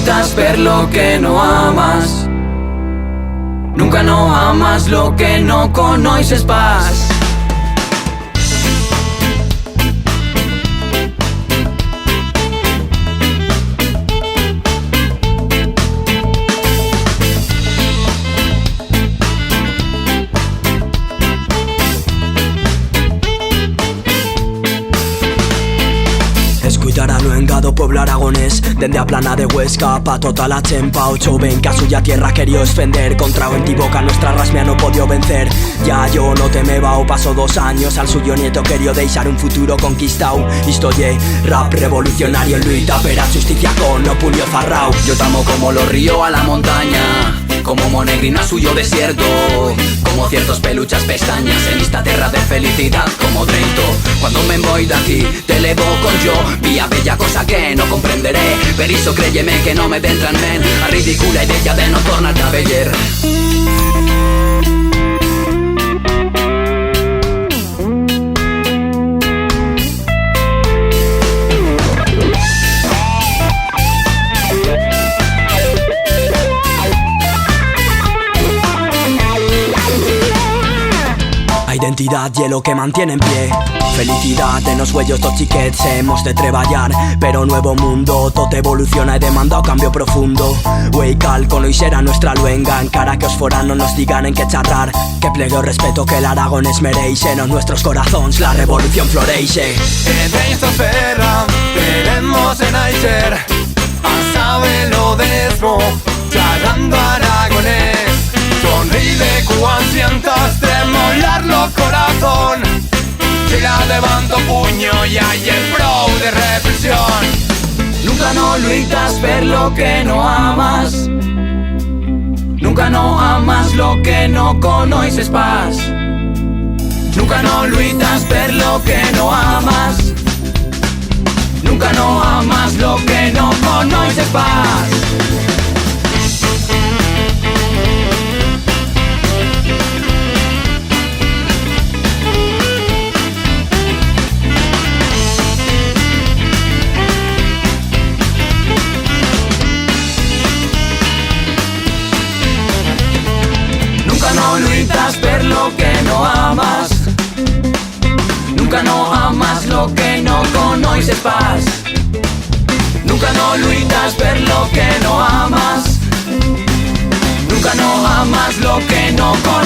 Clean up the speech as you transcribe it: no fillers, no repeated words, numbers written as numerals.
lluites per lo que no ames. Nunca no amas lo que no conoces pas. Escuitar a luengado pueblo aragonés, dende a plana de Huesca pa tota la chempa. Ocho ven que a suya tierra quería ofender, contra o en ti boca nuestra rasmia no podio vencer. Ya yo no temeba o paso 2 años, al suyo nieto quería deixar un futuro conquistao. Historie rap revolucionario en luita, pero justicia con no puño zarrao. Yo tamo como los ríos a la montaña, como Monegrino a suyo desierto, como ciertos peluchas pestañas en esta tierra de felicidad como Drento. Cuando me voy de aquí te levo con yo, vía bella cosa que no comprenderé, per iso créyeme que no me tendrán men a ridícula idea de no tornar a veller. Identidad y lo que mantiene en pie, felicidad en los huellos dos chiquets. Hemos de treballar, pero nuevo mundo tot evoluciona y demanda un cambio profundo. Wey cal con hoy será nuestra luenga, encara que os foranos nos digan en qué charrar. Que plegue o respeto que el Aragones merece, en nuestros corazones la revolución floreixe. En esta ferra queremos en Aicher, a saber lo desmo, charlando aragonés. Sonríe cuando sientas tremolar los corazón, que la levanto puño y hay el pro de represión. Nunca no lluites per lo que no amas. Nunca no amas lo que no conoces pas. Nunca no lluites per lo que no amas. Nunca no amas lo que no conoces pas. Nunca no lluites per lo que no amas. Nunca no amas lo que no conoces pas. Nunca no lluites per lo que no amas. Nunca no amas lo que no conoces.